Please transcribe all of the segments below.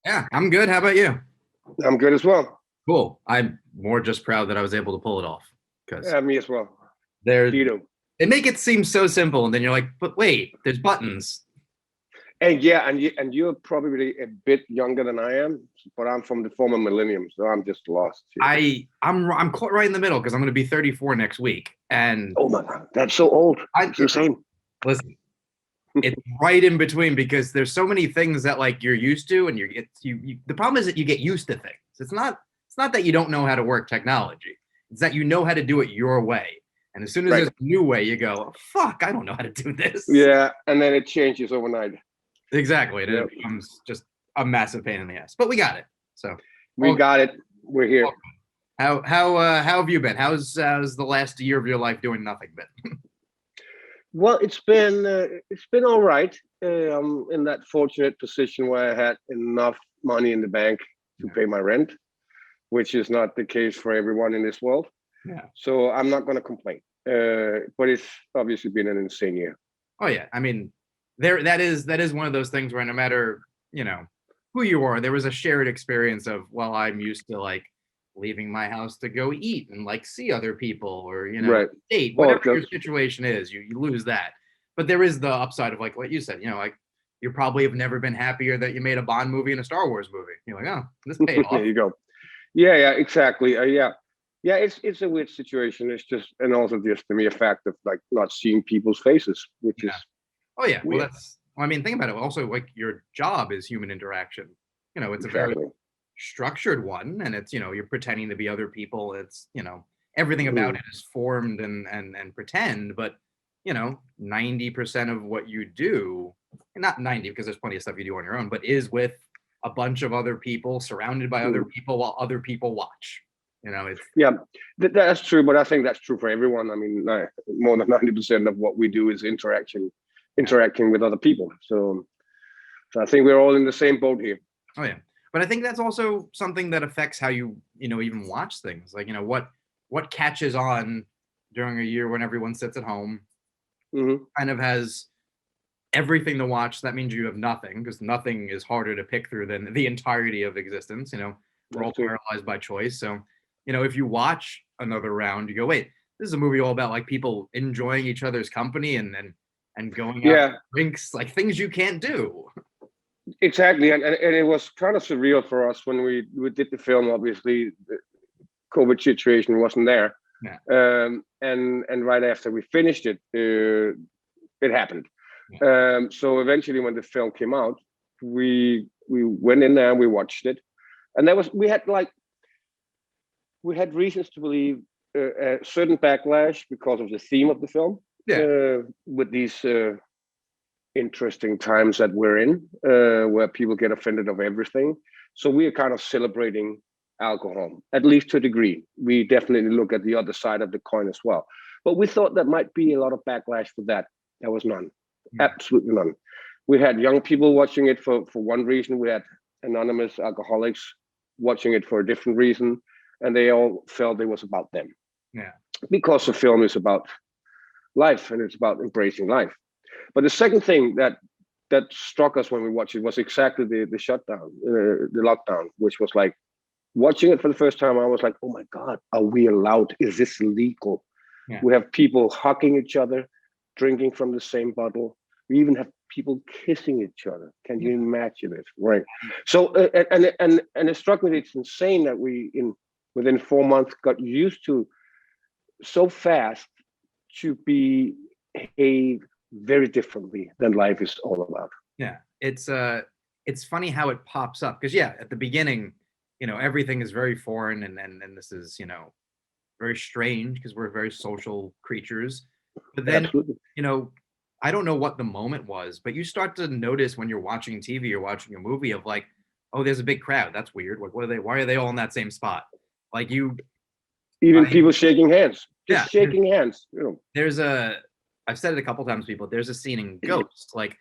Yeah, I'm good. How about you? I'm good as well. Cool. I'm more just proud that I was able to pull it off because Me as well. there Dito. they make it seem so simple, and then you're like, but wait, there's buttons. And yeah, and you're probably a bit younger than I am, but I'm from the former millennium, so I'm just lost here. I'm caught right in the middle because I'm going to be 34 next week, and Oh my god, that's so old. I It's insane. listen. It's right in between because there's so many things that like you're used to, and you. The problem is that you get used to things. It's not that you don't know how to work technology. It's that you know how to do it your way. And as soon as Right. there's a new way, you go, oh, "Fuck, I don't know how to do this." Yeah, and then it changes overnight. Exactly, and Yeah, it becomes just a massive pain in the ass. But we got it. So, we all, got it. We're all here. how have you been? How's the last year of your life doing nothing been? Well, it's been all right. I'm in that fortunate position where I had enough money in the bank to Yeah, pay my rent, which is not the case for everyone in this world. yeah. So I'm not going to complain. But it's obviously been an insane year. Oh yeah, I mean, that is one of those things where no matter you know who you are, there was a shared experience of well, I'm used to like leaving my house to go eat and like see other people or Right. date Oh, whatever your situation is, you lose that. But there is the upside of like what you said, like you probably have never been happier that you made a Bond movie and a Star Wars movie. You're like, oh, this paid there off. you go. Yeah, yeah, exactly. Yeah. It's a weird situation. It's just, and also just to me a fact of like not seeing people's faces, which is Yeah. Oh yeah. Well, weird. I mean, think about it. Also, like your job is human interaction. It's a very Exactly. structured one, and it's you're pretending to be other people. It's everything about Mhm. it is formed and pretend, but 90% of what you do, not 90 because there's plenty of stuff you do on your own, but is with a bunch of other people, surrounded by other Mhm. people while other people watch. It's Yeah, that's true. But I think that's true for everyone. I mean, more than 90% of what we do is yeah. interacting with other people. So I think we're all in the same boat here. Oh yeah, but I think that's also something that affects how you even watch things. Like what catches on during a year when everyone sits at home, Hmm. kind of has everything to watch. That means you have nothing because nothing is harder to pick through than the entirety of existence. We're That's all true. paralyzed by choice. So if you watch another round, you go, wait, this is a movie all about like people enjoying each other's company and going out Yeah, for drinks, like things you can't do. exactly. And it was kind of surreal for us when we did the film. Obviously, the COVID situation wasn't there. Yeah, And right after we finished it, it happened. yeah, So eventually, when the film came out, we went in there and we watched it, and there was we had reasons to believe a certain backlash because of the theme of the film, yeah. with these interesting times that we're in, where people get offended of everything. So we are kind of celebrating alcohol, at least to a degree. We definitely look at the other side of the coin as well. But we thought there might be a lot of backlash for that. There was none, Yeah. absolutely none. We had young people watching it for one reason. We had anonymous alcoholics watching it for a different reason, and they all felt it was about them Yeah. because the film is about life and it's about embracing life. But the second thing that struck us when we watched it was exactly the shutdown, the lockdown, which was like watching it for the first time. I was like, oh my god, are we allowed? Is this legal? Yeah. We have people hugging each other, drinking from the same bottle. We even have people kissing each other. Can you imagine it? Right. So and it struck me that it's insane that we in within 4 months got used to so fast to behave very differently than life is all about. Yeah. It's funny how it pops up because yeah, at the beginning, everything is very foreign and this is, very strange because we're very social creatures. But then, Absolutely. you know, I don't know what the moment was, but you start to notice when you're watching TV or watching a movie of like, oh, there's a big crowd. That's weird. Like, what are they? Why are they all in that same spot? Like Even I, people shaking hands, just yeah. shaking hands. There's a, I've said it a couple times, people. There's a scene in Ghost, like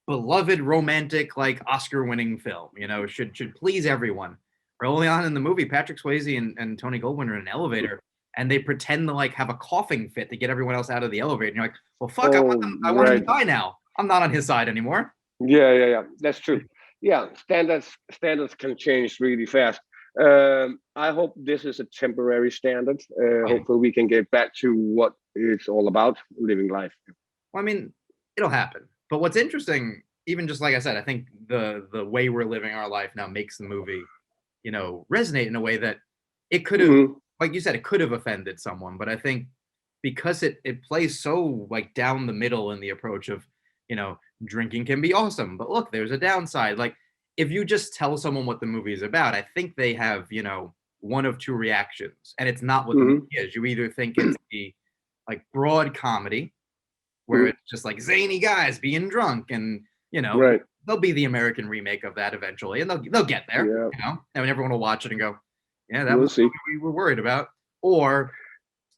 beloved romantic, like Oscar-winning film. Should please everyone. Early on in the movie, Patrick Swayze and Tony Goldwyn are in an elevator, and they pretend to like have a coughing fit to get everyone else out of the elevator. And you're like, well, fuck, Oh, I want him to right. die now. I'm not on his side anymore. Yeah, yeah, yeah. That's true. yeah, standards can change really fast. I hope this is a temporary standard. Yeah. Hopefully, we can get back to what it's all about, living life. Well, I mean, it'll happen. But what's interesting, even just like I said, I think the way we're living our life now makes the movie, resonate in a way that it could have, Mhm. like you said, it could have offended someone. But I think because it plays so like down the middle in the approach of, you know, drinking can be awesome, but look, there's a downside. Like if you just tell someone what the movie is about, I think they have, one of two reactions, and it's not what the movie Mhm. is. You either think it's the like broad comedy where Mhm. it's just like zany guys being drunk, and Right. they'll be the American remake of that eventually, and they'll get there, Yeah. and everyone will watch it and go, yeah, that We'll was the see. movie we were worried about. Or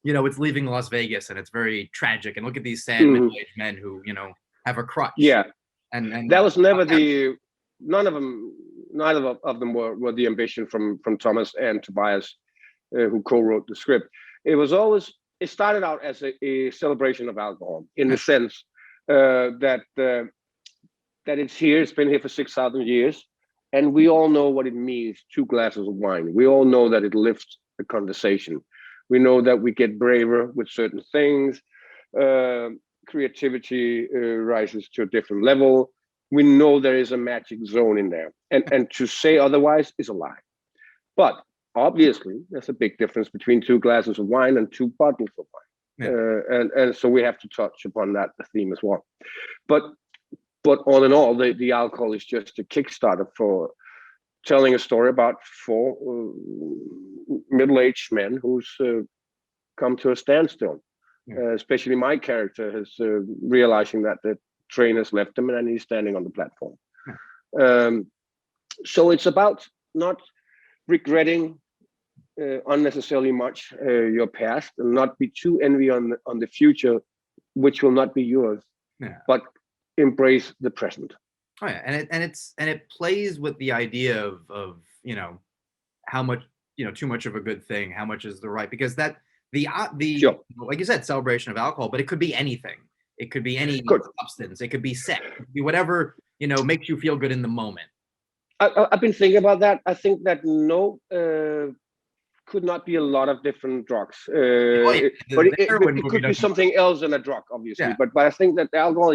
it's leaving Las Vegas and it's very tragic, and look at these sad Mhm. middle-aged men who have a crutch, Yeah. and That was never the. None of them. Neither of them were the ambition from Thomas and Tobias, who co-wrote the script. It was always. It started out as a celebration of alcohol, in the sense that it's here. It's been here for 6,000 years, and we all know what it means. 2 glasses of wine. We all know that it lifts the conversation. We know that we get braver with certain things. Uh, Creativity rises to a different level. We know there is a magic zone in there, and to say otherwise is a lie. But obviously, there's a big difference between 2 glasses of wine and 2 bottles of wine, yeah, and so we have to touch upon that theme as well. But all in all, the alcohol is just a Kickstarter for telling a story about 4 middle-aged men who's come to a standstill. yeah. Especially my character is realizing that the train has left him and he's standing on the platform. Yeah. So it's about not regretting unnecessarily much your past, and not be too envy on the future, which will not be yours, Yeah. but embrace the present. Oh yeah, and it plays with the idea of how much, too much of a good thing, how much is the right, because that the Sure. like you said, celebration of alcohol, but it could be anything. It could be any Good. substance. It could be sex. It could be whatever makes you feel good in the moment. I've been thinking about that. I think that no, could not be a lot of different drugs, Oh yeah, but the heroin it movie could be doesn't work. something else than a drug, obviously. Yeah, But I think that alcohol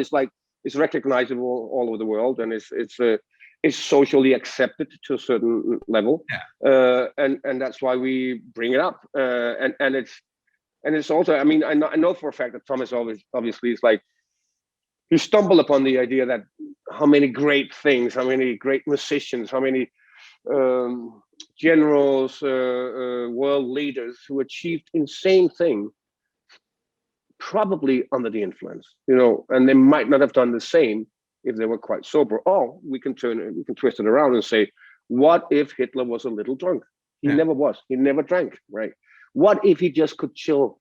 is recognizable all over the world, and it's socially accepted to a certain level, yeah, and that's why we bring it up. And it's also, I mean, I know for a fact that Thomas always obviously is like, he stumbled upon the idea that how many great things, how many great musicians, how many um, generals, world leaders who achieved insane things, probably under the influence, and they might not have done the same if they were quite sober. Or we can twist it around and say, what if Hitler was a little drunk? He yeah, never was. He never drank, right? What if he just could chill,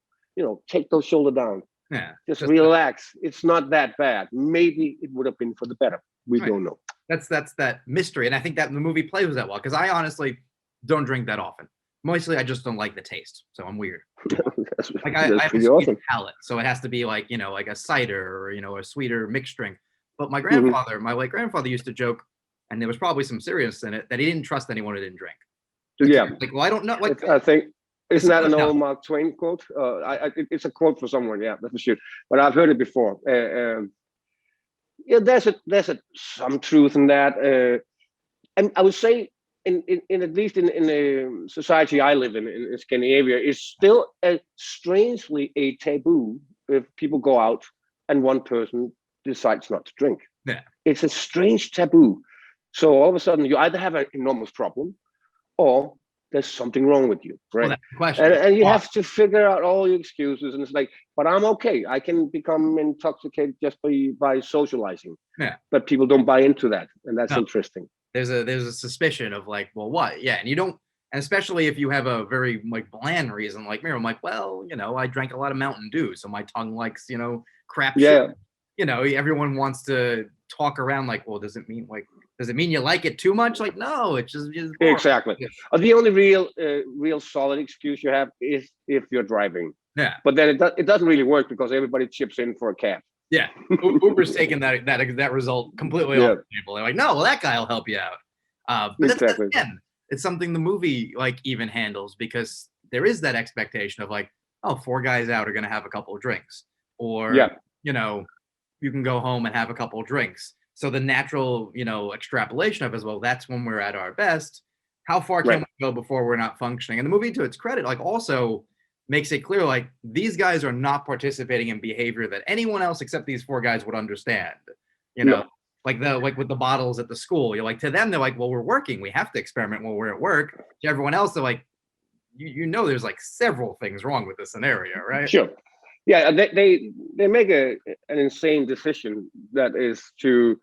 take those shoulder down, yeah. just Just relax. It's not that bad. Maybe it would have been for the better. We right. don't know. That's that mystery, and I think that the movie plays with that well, because I honestly don't drink that often. Mostly, I just don't like the taste, so I'm weird. Like I That's have a pretty sweet awesome. palate, so it has to be like like a cider, or a sweeter mixed drink. But Hmm. my late grandfather used to joke, and there was probably some seriousness in it, that he didn't trust anyone who didn't drink. Because Yeah, like, well, I don't know, like I think, it's isn't that an no, old Mark Twain quote? It's a quote for someone. Yeah, that's for sure. But I've heard it before. Yeah, there's some truth in that. And I would say, in at least in the society I live in Scandinavia, is still strangely a taboo if people go out and one person decides not to drink. yeah. It's a strange taboo. So all of a sudden, you either have an enormous problem, or there's something wrong with you, Well, right? that's the question. And you Why? have to figure out all your excuses, and it's like, but I'm okay. I can become intoxicated just by socializing. Yeah. But people don't buy into that, and that's No. interesting. There's a suspicion of like, well, what? Yeah, and you don't, and especially if you have a very like bland reason like me, I'm like, well, I drank a lot of Mountain Dew, so my tongue likes crap sugar. Yeah, Everyone wants to talk around like, well, does it mean you like it too much? Like, no, it's just boring. exactly. Yeah. The only real solid excuse you have is if you're driving. Yeah. But then it doesn't really work, because everybody chips in for a cab. Yeah, Uber's taking that result completely off Yeah, the table. They're like, no, well, that guy will help you out. But that's exactly. again, it's something the movie like even handles because there is that expectation of like, oh, four guys out are gonna have a couple of drinks, or Yeah, you know, you can go home and have a couple of drinks. So the natural, extrapolation of as well, that's when we're at our best. How far can right. we go before we're not functioning? And the movie, to its credit, like also makes it clear like these guys are not participating in behavior that anyone else except these four guys would understand. You know, No, like with the bottles at the school. You're like to them, they're like, well, we're working. We have to experiment while we're at work. To everyone else, they're like, you know, there's like several things wrong with this scenario, right? sure. Yeah, they make an insane decision that is to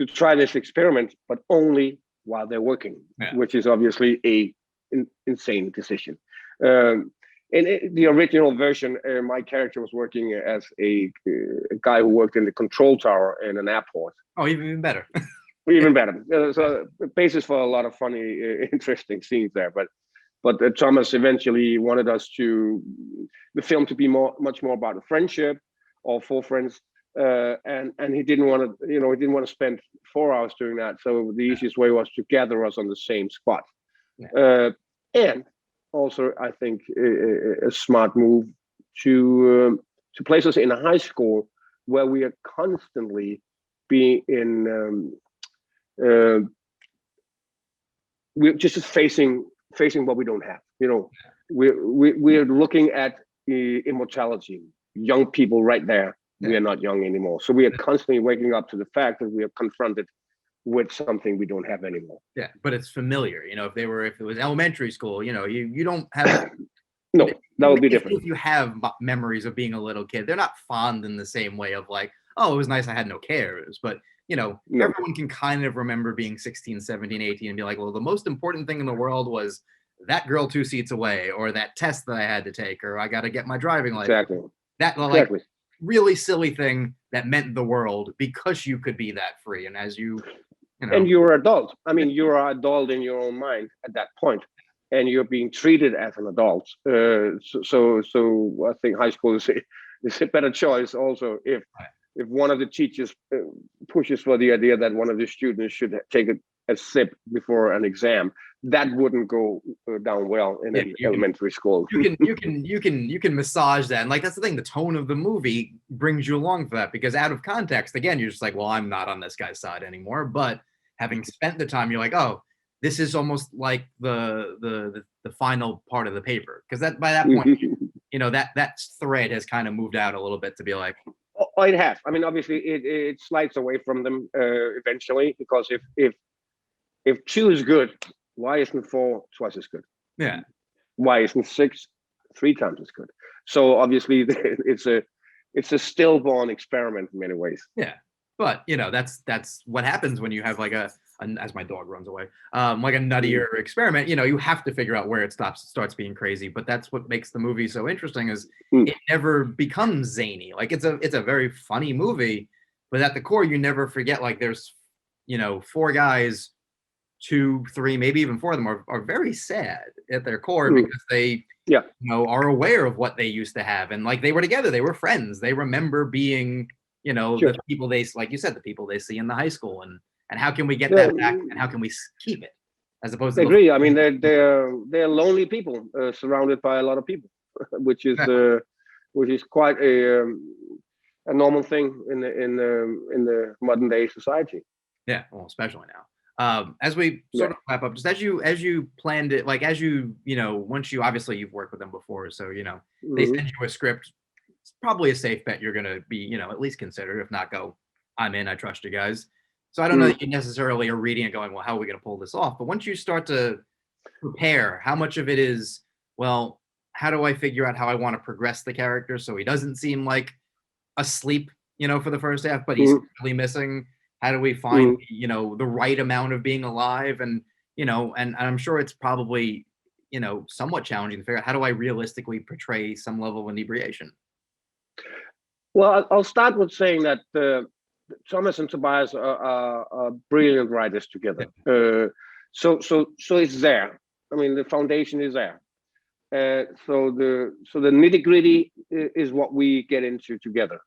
try this experiment, but only while they're working, Yeah. which is obviously insane decision. Um, in the original version, my character was working as a guy who worked in the control tower in an airport. Oh, even better. Even better. So basis for a lot of funny, interesting scenes there. But Thomas eventually wanted us to the film to be much more about a friendship, or four friends, and he didn't want to, he didn't want to spend 4 hours doing that. So the easiest way was to gather us on the same spot, and also I think a smart move to place us in a high school where we are constantly being in. We're just facing what we don't have. We're looking at immortality. Young people right there. We are not young anymore. So we are constantly waking up to the fact that we are confronted with something we don't have anymore. Yeah, but it's familiar. If it was elementary school, you don't have. No, that would be different. If you have memories of being a little kid, they're not fond in the same way of like, oh, it was nice I had no cares. But, No. everyone can kind of remember being 16, 17, 18 and be like, well, the most important thing in the world was that girl 2 seats away, or that test that I had to take, or I got to get my driving license. Exactly. That like really silly thing that meant the world because you could be that free. And as and you're an adult. I mean, you're an adult in your own mind at that point, and you're being treated as an adult. So I think high school is a better choice. Also, if one of the teachers pushes for the idea that one of the students should take a sip before an exam, that wouldn't go down well in an elementary school. You can massage that, and like that's the thing. The tone of the movie brings you along for that because out of context, again, you're just like, well, I'm not on this guy's side anymore. But having spent the time, you're like, oh, this is almost like the final part of the paper because that by that point, that thread has kind of moved out a little bit to be like. Oh, it has. I mean, obviously, it slides away from them eventually because if 2 is good, why isn't 4 twice as good? Yeah. Why isn't 6 3 times as good? So obviously, it's a stillborn experiment in many ways. Yeah, but that's what happens when you have like as my dog runs away, like a nuttier experiment. You have to figure out where it starts being crazy. But that's what makes the movie so interesting is it never becomes zany. Like it's a very funny movie, but at the core, you never forget like there's 4 guys. 2, 3, maybe even 4 of them are very sad at their core because they are aware of what they used to have and like they were together, they were friends, they remember being the people they, like you said, the people they see in the high school and how can we get that back and how can we keep it as opposed to I agree. I mean they're lonely people surrounded by a lot of people which is quite a normal thing in the modern day society. Yeah, well, especially now. As we sort of wrap up, just as you planned it, like as once obviously you've worked with them before, so they send you a script. It's probably a safe bet you're gonna be at least consider, if not go, I'm in, I trust you guys. So I don't know that you necessarily are reading it going, well, how are we gonna pull this off? But once you start to prepare, how much of it is, well, how do I figure out how I want to progress the character so he doesn't seem like asleep, for the first half, but he's really missing. How do we find, the right amount of being alive? And, and I'm sure it's probably, somewhat challenging to figure out how do I realistically portray some level of inebriation? Well, I'll start with saying that Thomas and Tobias are brilliant writers together. So it's there. I mean, the foundation is there. So the nitty gritty is what we get into together.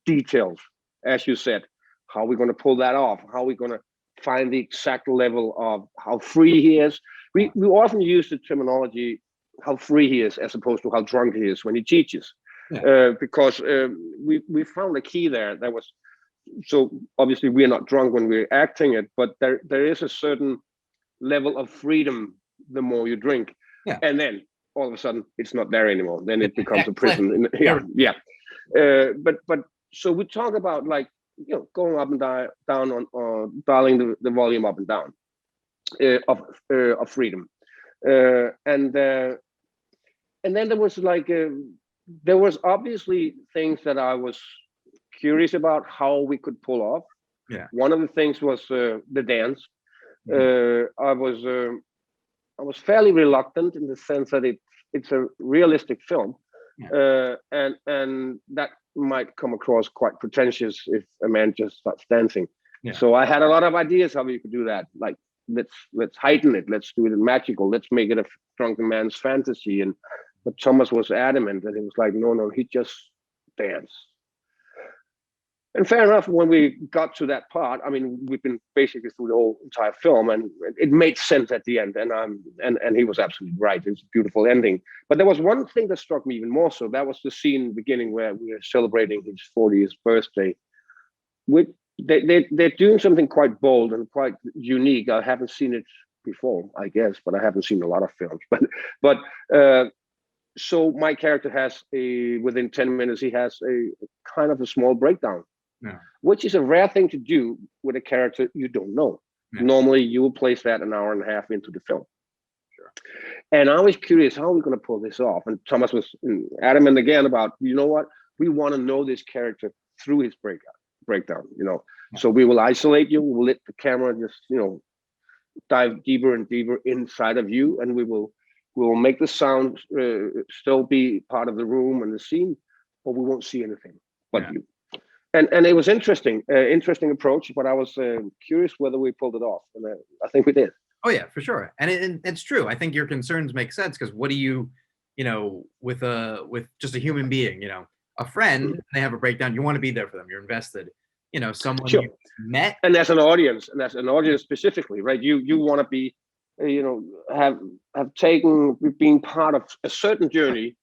Details, as you said, how we're going to pull that off, how we're going to find the exact level of how free he is. We often use the terminology how free he is as opposed to how drunk he is when he teaches, because we found a key there that was, so obviously we're not drunk when we're acting it, but there is a certain level of freedom the more you drink, and then all of a sudden it's not there anymore. Then it becomes a prison. But so we talk about, like, going up and down on, or dialing the volume up and down of freedom, and then there was like there was obviously things that I was curious about how we could pull off. One of the things was the dance. I was fairly reluctant in the sense that it's a realistic film, and that might come across quite pretentious if a man just starts dancing. So I had a lot of ideas how we could do that. Like, let's heighten it, let's do it magical, let's make it a drunken man's fantasy. But Thomas was adamant, and he was like, no, he just danced. And fair enough, when we got to that part, I mean, we've been basically through the whole entire film, and it made sense at the end. And he was absolutely right. It's a beautiful ending. But there was one thing that struck me even more so. That was the scene beginning where we were celebrating his 40th birthday. They're doing something quite bold and quite unique. I haven't seen it before, I guess, but I haven't seen a lot of films. But so my character has within 10 minutes, he has a kind of a small breakdown. Which is a rare thing to do with a character you don't know. Normally, you will place that an hour and a half into the film. And I was curious, how are we going to pull this off? And Thomas was adamant again about, you know what? We want to know this character through his breakdown. So we will isolate you. We will let the camera just, dive deeper and deeper inside of you, and we will make the sound still be part of the room and the scene, but we won't see anything but you. And it was interesting approach, but I was curious whether we pulled it off, and I think we did. Oh yeah, for sure, and it's true. I think your concerns make sense, because what do you, with just a human being, a friend, they have a breakdown, you want to be there for them, you're invested. Someone you met, and as an audience, specifically, right? You want to be, have taken being part of a certain journey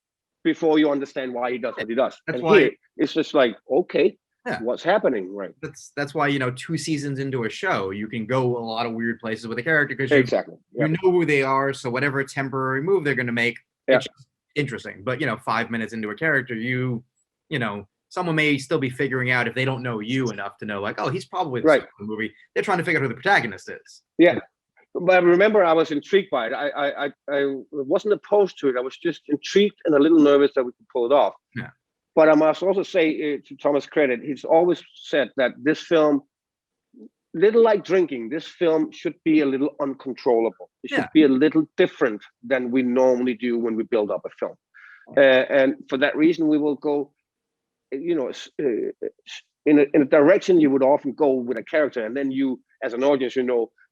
before you understand why he does what he does. That's and why here, it's just like, okay. What's happening, right? That's why 2 seasons into a show, you can go a lot of weird places with a character, because you know who they are. So whatever temporary move they're going to make, it's just interesting. But 5 minutes into a character, someone may still be figuring out, if they don't know you enough to know, like, oh, he's probably the movie. They're trying to figure out who the protagonist is. But remember, I was intrigued by it. I wasn't opposed to it. I was just intrigued and a little nervous that we could pull it off. But I must also say, to Thomas' credit, he's always said that this film, little like drinking, this film should be a little uncontrollable. It should be a little different than we normally do when we build up a film. And for that reason, we will go, in a direction you would often go with a character. And then you, as an audience,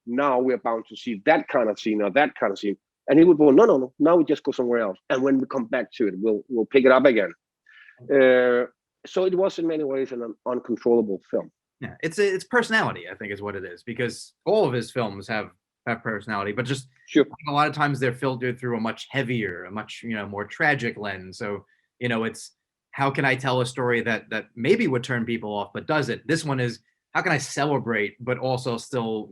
now we're bound to see that kind of scene or that kind of scene. And he would go, no, now we just go somewhere else. And when we come back to it, we'll pick it up again. So it was in many ways an uncontrollable film. It's personality, I think, is what it is, because all of his films have personality, but just a lot of times they're filtered through a much heavier, a much more tragic lens. So it's, how can I tell a story that maybe would turn people off but doesn't? This one is, how can I celebrate but also still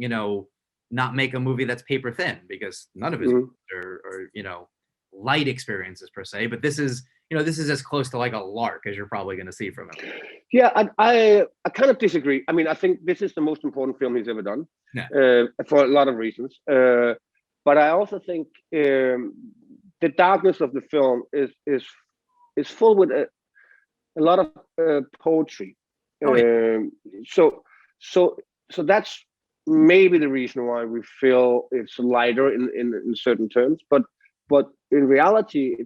not make a movie that's paper thin, because none of his movies are light experiences per se, but this is as close to like a lark as you're probably going to see from him. Yeah, I kind of disagree. I mean, I think this is the most important film he's ever done, for a lot of reasons. But I also think the darkness of the film is full with a lot of poetry. So that's maybe the reason why we feel it's lighter in certain terms. But in reality,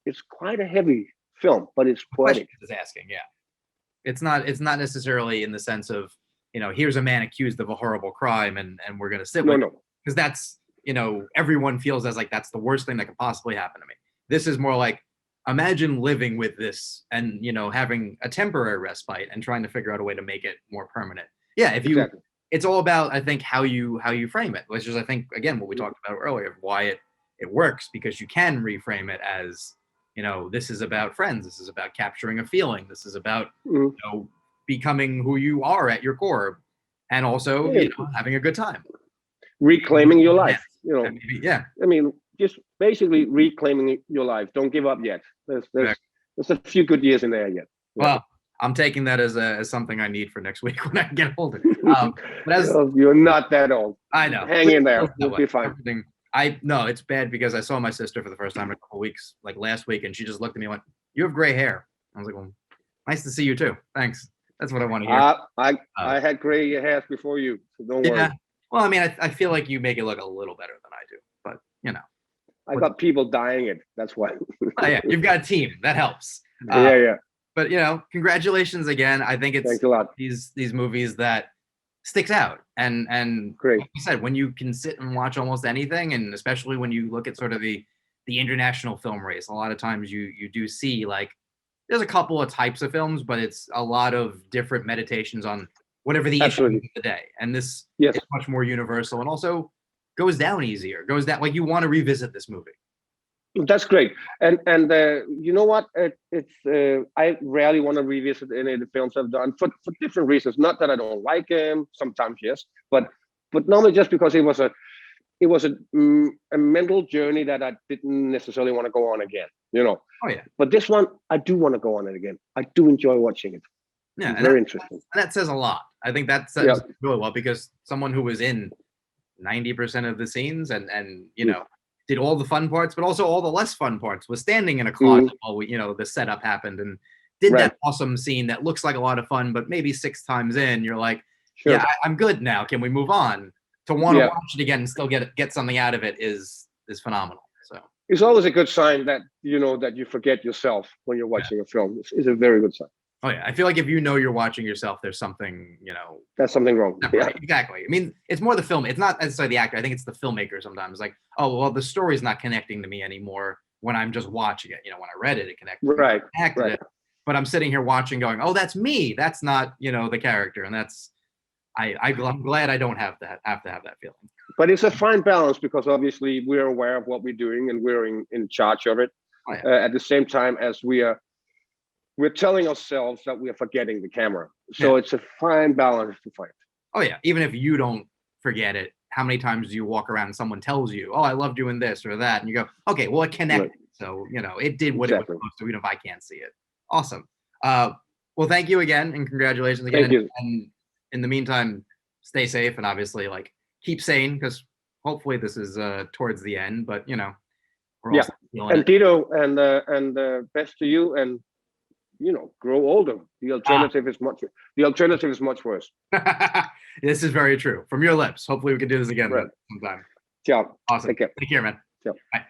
it's quite a heavy film, but it's poetic. Is asking, it's not necessarily in the sense of here's a man accused of a horrible crime and we're gonna sit with it, because that's everyone feels as like that's the worst thing that could possibly happen to me. This is more like, imagine living with this and, you know, having a temporary respite and trying to figure out a way to make it more permanent. Yeah, if you, Exactly. it's all about, I think, how you frame it, which is, I think, again, what we talked about earlier, why it works, because you can reframe it as, you know, this is about friends, this is about capturing a feeling, this is about, you know, becoming who you are at your core, and also, Yeah. you know, having a good time, Reclaiming your life. You know, maybe, yeah. I mean, just basically reclaiming your life. Don't give up yet. There's a few good years in there yet. Yeah. Well, I'm taking that as something I need for next week when I get older. But as You're not that old. I know, Hang in there. You'll be fine. everything. No, it's bad because I saw my sister for the first time in a couple weeks, like last week, and she just looked at me and went, "You have gray hair." I was like, "Well, nice to see you too. Thanks. That's what I want to hear." I had gray hairs before you, so don't worry. Yeah. Well, I mean, I feel like you make it look a little better than I do, but you know, I got people dying it. That's why. oh, yeah, you've got a team that helps. Yeah. But you know, congratulations again. I think it's Thanks a lot. these movies that sticks out, and Great. like you said, when you can sit and watch almost anything, and especially when you look at sort of the international film race, a lot of times you do see, like, there's a couple of types of films, but it's a lot of different meditations on whatever the issue of the day, and this Yes. is much more universal, and also goes down easier, goes down, like, you want to revisit this movie. That's great. And you know what? I rarely want to revisit any of the films I've done for different reasons. Not that I don't like them. Sometimes yes, but normally just because it was a mental journey that I didn't necessarily want to go on again. You know. Oh yeah. But this one, I do want to go on it again. I do enjoy watching it. Yeah, it's very interesting. And that says a lot. I think that says really well, because someone who was in 90% of the scenes and you know, did all the fun parts, but also all the less fun parts, was standing in a closet while you know, the setup happened, and did that awesome scene that looks like a lot of fun, but maybe 6 times in, you're like, yeah, I'm good now. Can we move on? To want to watch it again and still get something out of it is phenomenal. So it's always a good sign that, you know, that you forget yourself when you're watching a film. It's a very good sign. Oh yeah, I feel like if you know you're watching yourself, there's something, you know, that's something wrong. Yeah, exactly. I mean, it's more the film. It's not necessarily the actor. I think it's the filmmaker sometimes. Like, oh well, the story's not connecting to me anymore when I'm just watching it. You know, when I read it, it connected. Right. Acted it. But I'm sitting here watching, going, oh, that's me. That's not, you know, the character, and that's. I'm glad I don't have to have that feeling. But it's a fine balance, because obviously we're aware of what we're doing and we're in charge of it. Oh, yeah. At the same time as we're telling ourselves that we are forgetting the camera. So it's a fine balance to find. Oh yeah, even if you don't forget it, how many times do you walk around and someone tells you, oh, I love doing this or that, and you go, okay, well, it connected. So, you know, it did what it was supposed to, even if I can't see it. Awesome. Well, thank you again, and congratulations again. Thank you. And in the meantime, stay safe, and obviously, like, keep sane, because hopefully this is towards the end, but you know, we're all feeling and it. Tito, and best to you, and you know, grow older. The alternative is much worse. This is very true from your lips. Hopefully we can do this again sometime. Ciao. Awesome. Take care. Take care, man. Ciao. Bye.